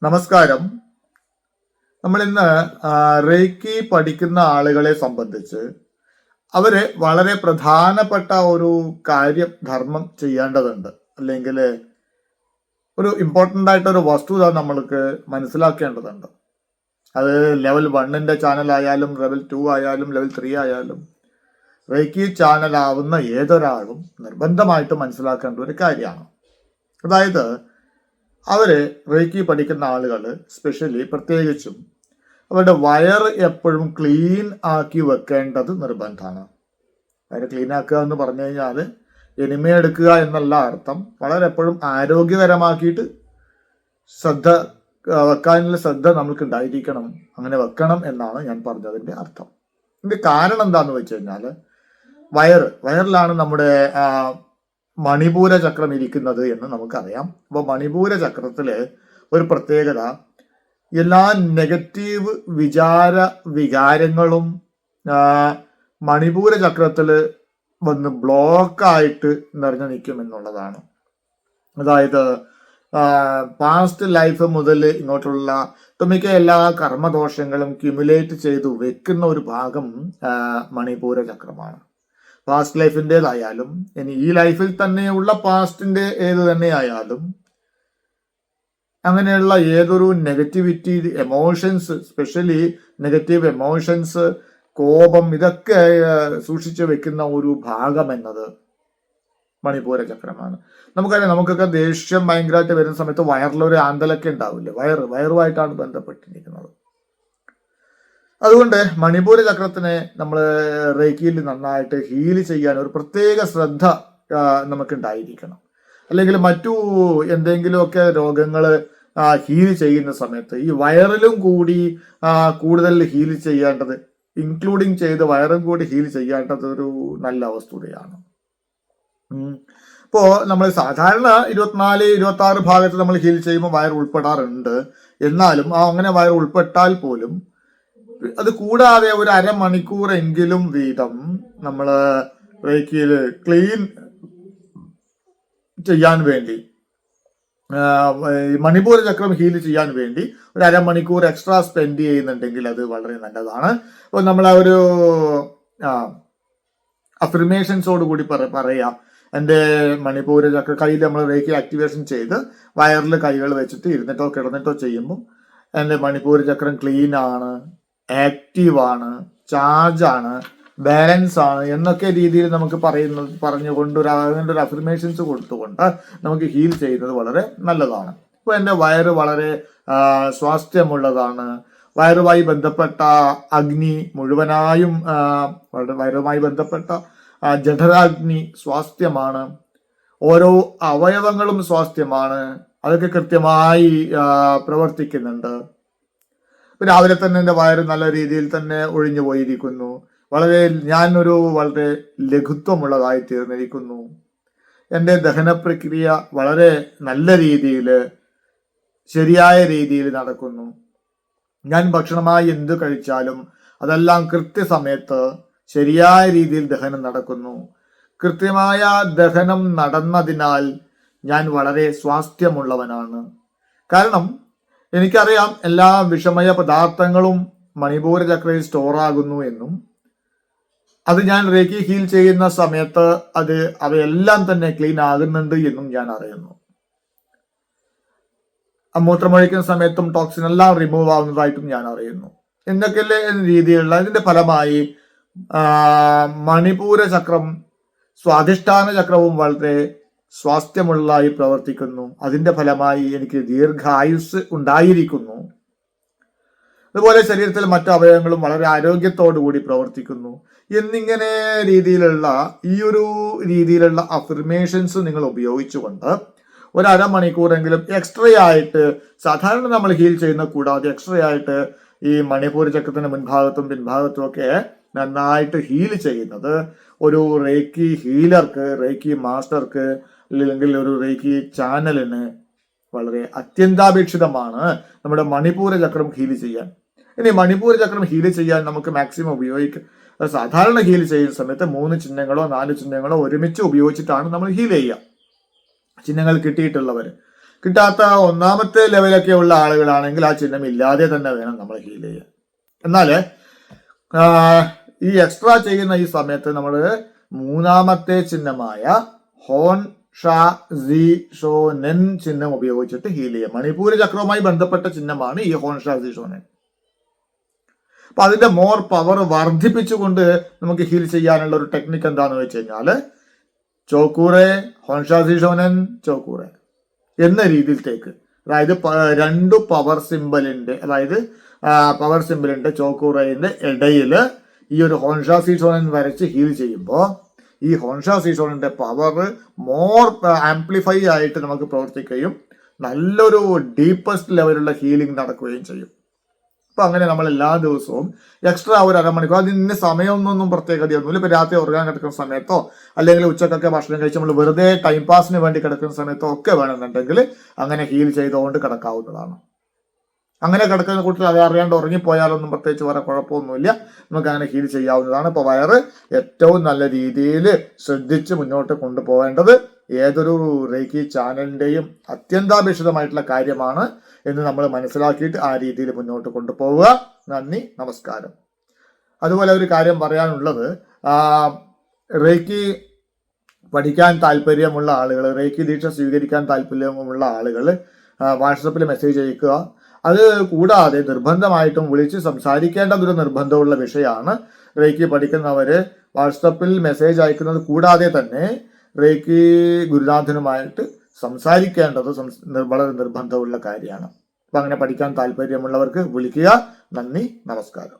നമസ്കാരം. നമ്മൾ ഇന്ന് റേക്കി പഠിക്കുന്ന ആളുകളെ സംബന്ധിച്ച് അവര് വളരെ പ്രധാനപ്പെട്ട ഒരു കാര്യം ധർമ്മം ചെയ്യേണ്ടതുണ്ട്. അല്ലെങ്കിൽ ഒരു ഇമ്പോർട്ടൻ്റ് ആയിട്ടൊരു വസ്തുത നമ്മൾക്ക് മനസ്സിലാക്കേണ്ടതുണ്ട്. അത് ലെവൽ 1ന്റെ ചാനൽ ആയാലും ലെവൽ 2 ആയാലും ലെവൽ 3 ആയാലും റേക്കി ചാനൽ ആവുന്ന ഏതൊരാളും നിർബന്ധമായിട്ട് മനസ്സിലാക്കേണ്ട ഒരു കാര്യമാണ്. അതായത് അവര് റേക്കി പഠിക്കുന്ന ആളുകൾ സ്പെഷ്യലി പ്രത്യേകിച്ചും അവരുടെ വയർ എപ്പോഴും ക്ലീൻ ആക്കി വെക്കേണ്ടത് നിർബന്ധമാണ്. വയറ് ക്ലീൻ ആക്കുക എന്ന് പറഞ്ഞു കഴിഞ്ഞാൽ എനിമയെടുക്കുക എന്നല്ല അർത്ഥം. വളരെ എപ്പോഴും ആരോഗ്യകരമാക്കിയിട്ട് വെക്കാനുള്ള ശ്രദ്ധ നമുക്ക് ഉണ്ടായിരിക്കണം. അങ്ങനെ വെക്കണം എന്നാണ് ഞാൻ പറഞ്ഞതിൻ്റെ അർത്ഥം. ഇതിന്റെ കാരണം എന്താന്ന് വെച്ച് കഴിഞ്ഞാൽ വയറിലാണ് നമ്മുടെ മണിപൂര ചക്രം ഇരിക്കുന്നത് എന്ന് നമുക്കറിയാം. അപ്പോൾ മണിപൂര ചക്രത്തില് ഒരു പ്രത്യേകത, എല്ലാ നെഗറ്റീവ് വികാരങ്ങളും മണിപൂര ചക്രത്തിൽ വന്ന് ബ്ലോക്കായിട്ട് നിറഞ്ഞു നിൽക്കും എന്നുള്ളതാണ്. അതായത് പാസ്റ്റ് ലൈഫ് മുതൽ ഇങ്ങോട്ടുള്ള ഒട്ടുമിക്ക എല്ലാ കർമ്മദോഷങ്ങളും ക്യുമുലേറ്റ് ചെയ്തു വെക്കുന്ന ഒരു ഭാഗം മണിപൂര ചക്രമാണ്. പാസ്റ്റ് ലൈഫിൻ്റെതായാലും ഇനി ഈ ലൈഫിൽ തന്നെയുള്ള പാസ്റ്റിന്റെ ഏത് തന്നെയായാലും അങ്ങനെയുള്ള ഏതൊരു negativity emotions, specially negative emotions, കോപം, ഇതൊക്കെ സൂക്ഷിച്ചു വെക്കുന്ന ഒരു ഭാഗം എന്നത് മണിപൂര ചക്രമാണ്. നമുക്കറിയാം, നമുക്കൊക്കെ ദേഷ്യം ഭയങ്കരമായിട്ട് വരുന്ന സമയത്ത് വയറിലൊരു ആന്തലൊക്കെ ഉണ്ടാവില്ലേ, വയറുമായിട്ടാണ് ബന്ധപ്പെട്ടിരിക്കുന്നത്. അതുകൊണ്ട് മണിപൂര ചക്രത്തിനെ നമ്മൾ റേക്കിയിൽ നന്നായിട്ട് ഹീൽ ചെയ്യാൻ ഒരു പ്രത്യേക ശ്രദ്ധ നമുക്കുണ്ടായിരിക്കണം. അല്ലെങ്കിൽ മറ്റു എന്തെങ്കിലുമൊക്കെ രോഗങ്ങൾ ഹീൽ ചെയ്യുന്ന സമയത്ത് ഈ വയറിലും കൂടി കൂടുതൽ ഹീൽ ചെയ്യേണ്ടത്, ഇൻക്ലൂഡിങ് ചെയ്ത് വയറും കൂടി ഹീൽ ചെയ്യേണ്ടത് ഒരു നല്ല വസ്തുതയാണ്. ഇപ്പോൾ നമ്മൾ സാധാരണ 24-26 ഭാഗത്ത് നമ്മൾ ഹീൽ ചെയ്യുമ്പോൾ വയർ ഉൾപ്പെടാറുണ്ട്. എന്നാലും അങ്ങനെ വയർ ഉൾപ്പെട്ടാൽ പോലും അത് കൂടാതെ ഒരു അരമണിക്കൂറെങ്കിലും വീതം നമ്മൾ റേക്കിയിൽ ക്ലീൻ ചെയ്യാൻ വേണ്ടി, മണിപൂര ചക്രം ഹീൽ ചെയ്യാൻ വേണ്ടി ഒരു അരമണിക്കൂർ എക്സ്ട്രാ സ്പെൻഡ് ചെയ്യുന്നുണ്ടെങ്കിൽ അത് വളരെ നല്ലതാണ്. അപ്പോൾ നമ്മൾ ഒരു അഫർമേഷൻസോട് കൂടി പറയാം, എൻ്റെ മണിപൂര ചക്ര കയ്യിൽ നമ്മൾ റേക്കി ആക്ടിവേഷൻ ചെയ്ത് വയറിൽ കൈകൾ വെച്ചിട്ട് ഇരുന്നിട്ടോ കിടന്നിട്ടോ ചെയ്യുമ്പോൾ എൻ്റെ മണിപൂര ചക്രം ക്ലീൻ ആണ്, ആക്റ്റീവാണ്, ചാർജാണ്, ബാലൻസ് ആണ് എന്നൊക്കെ രീതിയിൽ നമുക്ക് പറഞ്ഞുകൊണ്ട് ഒരു അഫർമേഷൻസ് കൊടുത്തുകൊണ്ട് നമുക്ക് ഹീൽ ചെയ്യുന്നത് വളരെ നല്ലതാണ്. ഇപ്പോൾ എൻ്റെ വയറ് വളരെ സ്വാസ്ഥ്യമുള്ളതാണ്, വയറുമായി ബന്ധപ്പെട്ട അഗ്നി മുഴുവനായും, വയറുമായി ബന്ധപ്പെട്ട ജഠരാഗ്നി സ്വാസ്ഥ്യമാണ്, ഓരോ അവയവങ്ങളും സ്വാസ്ഥ്യമാണ്, അതൊക്കെ കൃത്യമായി പ്രവർത്തിക്കുന്നുണ്ട്. രാവിലെ തന്നെ എൻ്റെ വയറ് നല്ല രീതിയിൽ തന്നെ ഒഴിഞ്ഞു പോയിരിക്കുന്നു, ഞാനൊരു വളരെ ലഘുത്വമുള്ളതായി തീർന്നിരിക്കുന്നു, എൻ്റെ ദഹന പ്രക്രിയ വളരെ നല്ല രീതിയിൽ ശരിയായ രീതിയിൽ നടക്കുന്നു, ഞാൻ ഭക്ഷണമായി എന്ത് കഴിച്ചാലും അതെല്ലാം കൃത്യസമയത്ത് ശരിയായ രീതിയിൽ ദഹനം നടക്കുന്നു. കൃത്യമായ ദഹനം നടന്നതിനാൽ ഞാൻ വളരെ സ്വാസ്ഥ്യമുള്ളവനാണ്. കാരണം എനിക്കറിയാം എല്ലാ വിഷമയ പദാർത്ഥങ്ങളും മണിപൂര ചക്രയിൽ സ്റ്റോർ ആകുന്നു എന്നും അത് ഞാൻ റേക്കി ഹീൽ ചെയ്യുന്ന സമയത്ത് അവയെല്ലാം തന്നെ ക്ലീൻ ആകുന്നുണ്ട് എന്നും ഞാൻ അറിയുന്നു. മൂത്രമൊഴിക്കുന്ന സമയത്തും ടോക്സിൻ എല്ലാം റിമൂവ് ആവുന്നതായിട്ടും ഞാൻ അറിയുന്നു. എന്തൊക്കെയല്ലേ രീതിയിലുള്ള ഇതിന്റെ ഫലമായി മണിപൂര ചക്രം സ്വാധിഷ്ഠാന ചക്രവും വളരെ സ്വാസ്ഥ്യമുള്ളതായി പ്രവർത്തിക്കുന്നു. അതിന്റെ ഫലമായി എനിക്ക് ദീർഘായുസ് ഉണ്ടായിരിക്കുന്നു. അതുപോലെ ശരീരത്തിൽ മറ്റു അവയവങ്ങളും വളരെ ആരോഗ്യത്തോടു കൂടി പ്രവർത്തിക്കുന്നു. എന്നിങ്ങനെ ഈ ഒരു രീതിയിലുള്ള അഫർമേഷൻസ് നിങ്ങൾ ഉപയോഗിച്ചുകൊണ്ട് ഒരു അരമണിക്കൂറെങ്കിലും എക്സ്ട്രാ ആയിട്ട്, സാധാരണ നമ്മൾ ഹീൽ ചെയ്യുന്ന കൂടാതെ എക്സ്ട്രാ ആയിട്ട് ഈ മണിപൂര ചക്രത്തിന്റെ മുൻഭാഗത്തും പിൻഭാഗത്തും ഒക്കെ നന്നായിട്ട് ഹീൽ ചെയ്യുന്നത് ഒരു റേക്കി ഹീലർക്ക്, റേക്കി മാസ്റ്റർക്ക്, അല്ലെങ്കിൽ ഒരു റേക്കി ചാനലിന് വളരെ അത്യന്താപേക്ഷിതമാണ് നമ്മുടെ മണിപൂര ചക്രം ഹീൽ ചെയ്യാൻ. ഇനി മണിപൂര ചക്രം ഹീൽ ചെയ്യാൻ നമുക്ക് മാക്സിമം സാധാരണ ഹീൽ ചെയ്യുന്ന സമയത്ത് 3 ചിഹ്നങ്ങളോ 4 ചിഹ്നങ്ങളോ ഒരുമിച്ച് ഉപയോഗിച്ചിട്ടാണ് നമ്മൾ ഹീൽ ചെയ്യുക. ചിഹ്നങ്ങൾ കിട്ടിയിട്ടുള്ളവർ കിട്ടാത്ത ഒന്നാമത്തെ ലെവലൊക്കെ ഉള്ള ആളുകളാണെങ്കിൽ ആ ചിഹ്നം ഇല്ലാതെ തന്നെ വേണം നമ്മൾ ഹീൽ ചെയ്യാൻ. എന്നാൽ ഈ എക്സ്ട്രാ ചെയ്യുന്ന ഈ സമയത്ത് നമ്മൾ മൂന്നാമത്തെ ചിഹ്നമായ ഹോൺ ഷാ സി ഷോ നെൻ ചിഹ്നം ഉപയോഗിച്ചിട്ട് ഹീൽ ചെയ്യാം. മണിപ്പൂർ ചക്രവുമായി ബന്ധപ്പെട്ട ചിഹ്നമാണ് ഈ ഹോൺ ഷാ സി ഷോ നെൻ. അപ്പൊ അതിന്റെ മോർ പവർ വർദ്ധിപ്പിച്ചുകൊണ്ട് നമുക്ക് ഹീൽ ചെയ്യാനുള്ള ഒരു ടെക്നിക്ക് എന്താണെന്ന് വെച്ച് കഴിഞ്ഞാൽ ചോക്കൂറെ ഹോൺ ഷാ സി ഷോ നെൻ ചോക്കൂറെ എന്ന രീതിയിലേക്ക്, അതായത് രണ്ടു പവർ സിമ്പിളിന്റെ ചോക്കൂറയുടെ ഇടയിൽ ഈ ഒരു ഹോൺഷാ സീഷോണൻ വരച്ച് ഹീൽ ചെയ്യുമ്പോൾ ഈ ഹോൺഷാ സീഷോണിന്റെ പവർ മോർ ആംപ്ലിഫൈ ആയിട്ട് നമുക്ക് പ്രവർത്തിക്കുകയും നല്ലൊരു ഡീപ്പസ്റ്റ് ലെവലുള്ള ഹീലിംഗ് നടക്കുകയും ചെയ്യും. അപ്പൊ അങ്ങനെ നമ്മൾ എല്ലാ ദിവസവും എക്സ്ട്രാ ഒരു അരമണിക്കൂർ, അതിന് സമയമൊന്നും പ്രത്യേകതയൊന്നുമില്ല. ഇപ്പൊ രാത്രി ഉറങ്ങാൻ കിടക്കുന്ന സമയത്തോ അല്ലെങ്കിൽ ഉച്ചക്കൊക്കെ ഭക്ഷണം കഴിച്ച് നമ്മൾ വെറുതെ ടൈം പാസിന് വേണ്ടി കിടക്കുന്ന സമയത്തോ ഒക്കെ വേണമെന്നുണ്ടെങ്കിൽ അങ്ങനെ ഹീൽ ചെയ്തുകൊണ്ട് കിടക്കാവുന്നതാണ്. അങ്ങനെ കിടക്കുന്ന കൂട്ടത്തിൽ അത് അറിയാണ്ട് ഉറങ്ങിപ്പോയാലൊന്നും പ്രത്യേകിച്ച് വേറെ കുഴപ്പമൊന്നുമില്ല, നമുക്ക് അങ്ങനെ ഹീൽ ചെയ്യാവുന്നതാണ്. ഇപ്പോൾ വയറ് ഏറ്റവും നല്ല രീതിയിൽ ശ്രദ്ധിച്ച് മുന്നോട്ട് കൊണ്ടുപോകേണ്ടത് ഏതൊരു റേക്കി ചാനലിൻ്റെയും അത്യന്താപേക്ഷിതമായിട്ടുള്ള കാര്യമാണ് എന്ന് നമ്മൾ മനസ്സിലാക്കിയിട്ട് ആ രീതിയിൽ മുന്നോട്ട് കൊണ്ടുപോവുക. നന്ദി, നമസ്കാരം. അതുപോലെ ഒരു കാര്യം പറയാനുള്ളത്, റേക്കി പഠിക്കാൻ താല്പര്യമുള്ള ആളുകൾ, റേക്കി ദീക്ഷ സ്വീകരിക്കാൻ താല്പര്യമുള്ള ആളുകൾ വാട്സപ്പിൽ മെസ്സേജ് അയക്കുക. അത് കൂടാതെ നിർബന്ധമായിട്ടും വിളിച്ച് സംസാരിക്കേണ്ടതൊരു നിർബന്ധമുള്ള വിഷയമാണ്. റേക്കി പഠിക്കുന്നവര് വാട്സപ്പിൽ മെസ്സേജ് അയക്കുന്നത് കൂടാതെ തന്നെ റേക്കി ഗുരുനാഥനുമായിട്ട് സംസാരിക്കേണ്ടത് വളരെ നിർബന്ധമുള്ള കാര്യമാണ്. അപ്പൊ അങ്ങനെ പഠിക്കാൻ താല്പര്യമുള്ളവർക്ക് വിളിക്കുക. നന്ദി, നമസ്കാരം.